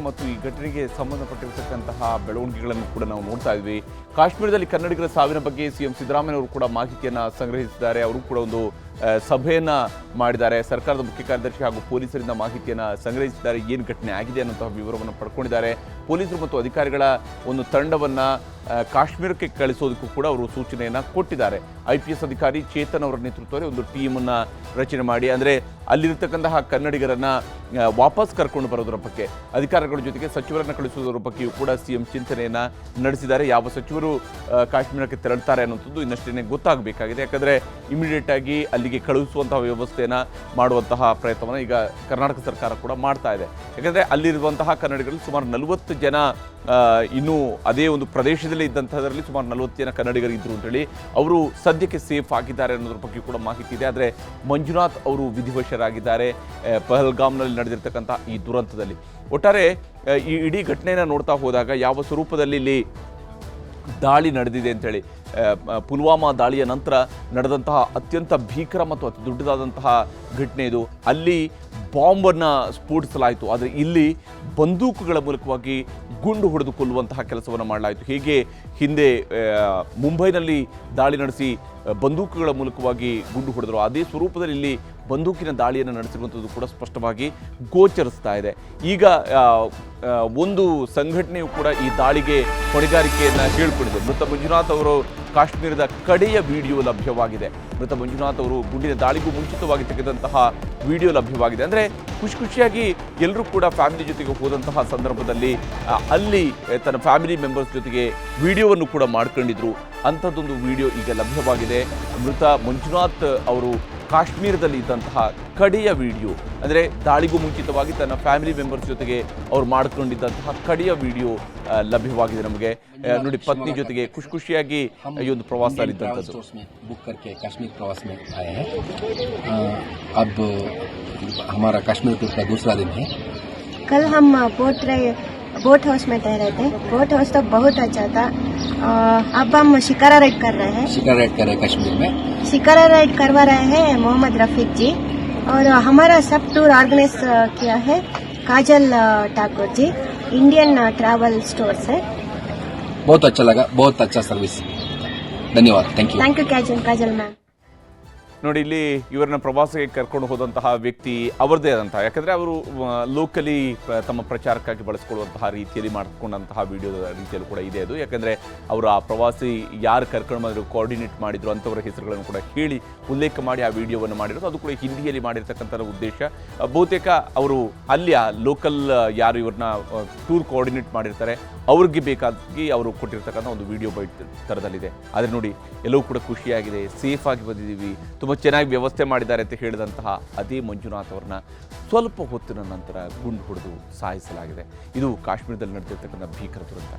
ಮತ್ತು ಈ ಘಟನೆಗೆ ಸಂಬಂಧಪಟ್ಟಿರತಕ್ಕಂತಹ ಬೆಳವಣಿಗೆಗಳನ್ನು ಕೂಡ ನಾವು ನೋಡ್ತಾ ಇದ್ವಿ. ಕಾಶ್ಮೀರದಲ್ಲಿ ಕನ್ನಡಿಗರ ಸಾವಿನ ಬಗ್ಗೆ ಸಿಎಂ ಸಿದ್ದರಾಮಯ್ಯ ಅವರು ಕೂಡ ಮಾಹಿತಿಯನ್ನು ಸಂಗ್ರಹಿಸಿದ್ದಾರೆ. ಅವರು ಕೂಡ ಒಂದು ಸಭೆಯನ್ನ ಮಾಡಿದ್ದಾರೆ. ಸರ್ಕಾರದ ಮುಖ್ಯ ಕಾರ್ಯದರ್ಶಿ ಹಾಗೂ ಪೊಲೀಸರಿಂದ ಮಾಹಿತಿಯನ್ನು ಸಂಗ್ರಹಿಸಿದ್ದಾರೆ. ಏನು ಘಟನೆ ಆಗಿದೆ ಅನ್ನುವಂತಹ ವಿವರವನ್ನು ಪಡ್ಕೊಂಡಿದ್ದಾರೆ. ಪೊಲೀಸರು ಮತ್ತು ಅಧಿಕಾರಿಗಳ ಒಂದು ತಂಡವನ್ನು ಕಾಶ್ಮೀರಕ್ಕೆ ಕಳಿಸೋದಕ್ಕೂ ಕೂಡ ಅವರು ಸೂಚನೆಯನ್ನು ಕೊಟ್ಟಿದ್ದಾರೆ. IPS ಅಧಿಕಾರಿ ಚೇತನ್ ಅವರ ನೇತೃತ್ವದಲ್ಲಿ ಒಂದು ಟೀಮನ್ನು ರಚನೆ ಮಾಡಿ, ಅಂದರೆ ಅಲ್ಲಿರ್ತಕ್ಕಂತಹ ಕನ್ನಡಿಗರನ್ನು ವಾಪಸ್ ಕರ್ಕೊಂಡು ಬರೋದರ ಬಗ್ಗೆ, ಅಧಿಕಾರಿಗಳ ಜೊತೆಗೆ ಸಚಿವರನ್ನು ಕಳಿಸೋದರ ಬಗ್ಗೆಯೂ ಕೂಡ ಸಿಎಂ ಚಿಂತನೆಯನ್ನು ನಡೆಸಿದ್ದಾರೆ. ಯಾವ ಸಚಿವರು ಕಾಶ್ಮೀರಕ್ಕೆ ತೆರಳುತ್ತಾರೆ ಅನ್ನೋಂಥದ್ದು ಇನ್ನಷ್ಟೇ ಗೊತ್ತಾಗಬೇಕಾಗಿದೆ. ಯಾಕಂದರೆ ಇಮಿಡಿಯೇಟ್ ಆಗಿ ಅಲ್ಲಿಗೆ ಕಳುಹಿಸುವಂತಹ ವ್ಯವಸ್ಥೆಯನ್ನು ಮಾಡುವಂತಹ ಪ್ರಯತ್ನವನ್ನು ಈಗ ಕರ್ನಾಟಕ ಸರ್ಕಾರ ಕೂಡ ಮಾಡ್ತಾ ಇದೆ. ಯಾಕಂದರೆ ಅಲ್ಲಿರುವಂತಹ ಕನ್ನಡಿಗರಲ್ಲಿ ಸುಮಾರು 40 ಜನ ಇನ್ನೂ ಅದೇ ಒಂದು ಪ್ರದೇಶದಲ್ಲಿ ಇದ್ದಂಥದ್ರಲ್ಲಿ ಸುಮಾರು 40 ಜನ ಕನ್ನಡಿಗರು ಇದ್ದರು ಅಂತೇಳಿ ಅವರು ಸದ್ಯಕ್ಕೆ ಸೇಫ್ ಆಗಿದ್ದಾರೆ ಅನ್ನೋದ್ರ ಬಗ್ಗೆ ಕೂಡ ಮಾಹಿತಿ ಇದೆ. ಆದರೆ ಮಂಜುನಾಥ್ ಅವರು ವಿಧಿವಶರಾಗಿದ್ದಾರೆ ಪಹಲ್ಗಾಮ್ನಲ್ಲಿ ನಡೆದಿರ್ತಕ್ಕಂಥ ಈ ದುರಂತದಲ್ಲಿ. ಒಟ್ಟಾರೆ ಈ ಇಡೀ ಘಟನೆಯನ್ನು ನೋಡ್ತಾ ಹೋದಾಗ ಯಾವ ಸ್ವರೂಪದಲ್ಲಿ ಇಲ್ಲಿ ದಾಳಿ ನಡೆದಿದೆ ಅಂತೇಳಿ, ಪುಲ್ವಾಮಾ ದಾಳಿಯ ನಂತರ ನಡೆದಂತಹ ಅತ್ಯಂತ ಭೀಕರ ಮತ್ತು ಅತಿ ದೊಡ್ಡದಾದಂತಹ ಘಟನೆ ಇದು. ಅಲ್ಲಿ ಬಾಂಬನ್ನು ಸ್ಫೋಟಿಸಲಾಯಿತು, ಆದರೆ ಇಲ್ಲಿ ಬಂದೂಕುಗಳ ಮೂಲಕವಾಗಿ ಗುಂಡು ಹೊಡೆದು ಕೊಲ್ಲುವಂತಹ ಕೆಲಸವನ್ನು ಮಾಡಲಾಯಿತು. ಹೀಗೆ ಹಿಂದೆ ಮುಂಬೈನಲ್ಲಿ ದಾಳಿ ನಡೆಸಿ ಬಂದೂಕುಗಳ ಮೂಲಕವಾಗಿ ಗುಂಡು ಹೊಡೆದರು, ಅದೇ ಸ್ವರೂಪದಲ್ಲಿ ಇಲ್ಲಿ ಬಂದೂಕಿನ ದಾಳಿಯನ್ನು ನಡೆಸಿರುವಂಥದ್ದು ಕೂಡ ಸ್ಪಷ್ಟವಾಗಿ ಗೋಚರಿಸ್ತಾ ಇದೆ. ಈಗ ಒಂದು ಸಂಘಟನೆಯು ಕೂಡ ಈ ದಾಳಿಗೆ ಹೊಣೆಗಾರಿಕೆಯನ್ನು ಹೇಳಿಕೊಂಡಿದೆ. ಮೃತ ಮಂಜುನಾಥ್ ಅವರು ಕಾಶ್ಮೀರದ ಕಡೆಯ ವಿಡಿಯೋ ಲಭ್ಯವಾಗಿದೆ. ಮೃತ ಮಂಜುನಾಥ್ ಅವರು ಗುಂಡಿನ ದಾಳಿಗೂ ಮುಂಚಿತವಾಗಿ ತೆಗೆದಂತಹ ವಿಡಿಯೋ ಲಭ್ಯವಾಗಿದೆ. ಅಂದರೆ ಖುಷಿಯಾಗಿ ಎಲ್ಲರೂ ಕೂಡ ಫ್ಯಾಮಿಲಿ ಜೊತೆಗೆ ಹೋದಂತಹ ಸಂದರ್ಭದಲ್ಲಿ ಅಲ್ಲಿ ತನ್ನ ಫ್ಯಾಮಿಲಿ ಮೆಂಬರ್ಸ್ ಜೊತೆಗೆ ವಿಡಿಯೋವನ್ನು ಕೂಡ ಮಾಡ್ಕೊಂಡಿದ್ರು. ಅಂಥದ್ದೊಂದು ವಿಡಿಯೋ ಈಗ ಲಭ್ಯವಾಗಿದೆ. ಮೃತ ಮಂಜುನಾಥ್ ಅವರು ಕಾಶ್ಮೀರದಲ್ಲಿ ಇದ್ದಂತಹ ಕಡೆಯ ವಿಡಿಯೋ, ಅಂದರೆ ದಾಳಿಗೂ ಮುಂಚಿತವಾಗಿ ತನ್ನ ಫ್ಯಾಮಿಲಿ ಮೆಂಬರ್ಸ್ ಜೊತೆಗೆ ಅವ್ರು ಮಾಡ್ಕೊಂಡಿದ್ದಂತಹ ಕಡೆಯ ವಿಡಿಯೋ ಲಭ್ಯವಾಗಿದೆ ನಮಗೆ. ನೋಡಿ, ಪತ್ನಿ ಜೊತೆಗೆ ಖುಷಿಯಾಗಿ ಈ ಒಂದು ಪ್ರವಾಸದಲ್ಲಿದ್ದಂಥದ್ದು. बुक करके कश्मीर प्रवास में आए हैं। अब हमारा कश्मीर ट्रिप का दूसरा दिन है। कल हम बोट हाउस में ठहरे थे। बोट हाउस तो बहुत अच्छा था। अब हम शिकारा राइड कर रहे हैं। शिकारा राइड कर रहे हैं कश्मीर में। शिकारा राइड करवा रहे हैं मोहम्मद रफीक जी, और हमारा सब टूर ऑर्गेनाइज किया है काजल Thakur ji, Indian travel store से। बहुत अच्छा लगा, बहुत अच्छा सर्विस, धन्यवाद, थैंक यू काजल मैम। ನೋಡಿ, ಇಲ್ಲಿ ಇವರನ್ನ ಪ್ರವಾಸಕ್ಕೆ ಕರ್ಕೊಂಡು ಹೋದಂತಹ ವ್ಯಕ್ತಿ ಅವರದೇ ಆದಂತಹ, ಯಾಕಂದರೆ ಅವರು ಲೋಕಲಿ ತಮ್ಮ ಪ್ರಚಾರಕ್ಕಾಗಿ ಬಳಸ್ಕೊಳ್ಳುವಂತಹ ರೀತಿಯಲ್ಲಿ ಮಾಡಿಕೊಂಡಂತಹ ವಿಡಿಯೋದ ರೀತಿಯಲ್ಲೂ ಕೂಡ ಇದೆ ಅದು. ಯಾಕಂದರೆ ಅವರು ಆ ಪ್ರವಾಸಿ ಯಾರು ಕರ್ಕೊಂಡು ಬಂದರು, ಕೋಆರ್ಡಿನೇಟ್ ಮಾಡಿದ್ರು ಅಂಥವರ ಹೆಸರುಗಳನ್ನು ಕೂಡ ಹೇಳಿ ಉಲ್ಲೇಖ ಮಾಡಿ ಆ ವಿಡಿಯೋವನ್ನು ಮಾಡಿರೋದು. ಅದು ಕೂಡ ಹಿಂದಿಯಲ್ಲಿ ಮಾಡಿರ್ತಕ್ಕಂಥ ಉದ್ದೇಶ. ಬಹುತೇಕ ಅವರು ಅಲ್ಲಿ ಆ ಲೋಕಲ್ ಯಾರು ಇವ್ರನ್ನ ಟೂರ್ ಕೋಆರ್ಡಿನೇಟ್ ಮಾಡಿರ್ತಾರೆ ಅವ್ರಿಗೆ ಬೇಕಾಗಿ ಅವರು ಕೊಟ್ಟಿರ್ತಕ್ಕಂಥ ಒಂದು ವಿಡಿಯೋ ಬೈಟ್ ಥರದಲ್ಲಿದೆ. ಆದರೆ ನೋಡಿ, ಎಲ್ಲವೂ ಕೂಡ ಖುಷಿಯಾಗಿದೆ, ಸೇಫಾಗಿ ಬಂದಿದ್ದೀವಿ, ತುಂಬ ಚೆನ್ನಾಗಿ ವ್ಯವಸ್ಥೆ ಮಾಡಿದ್ದಾರೆ ಅಂತ ಹೇಳಿದಂತಹ ಅದೇ ಮಂಜುನಾಥ್ ಅವ್ರನ್ನ ಸ್ವಲ್ಪ ಹೊತ್ತಿನ ನಂತರ ಗುಂಡು ಹೊಡೆದು ಸಾಯಿಸಲಾಗಿದೆ. ಇದು ಕಾಶ್ಮೀರದಲ್ಲಿ ನಡೆದಿರ್ತಕ್ಕಂಥ ಭೀಕರ ದುರಂತ.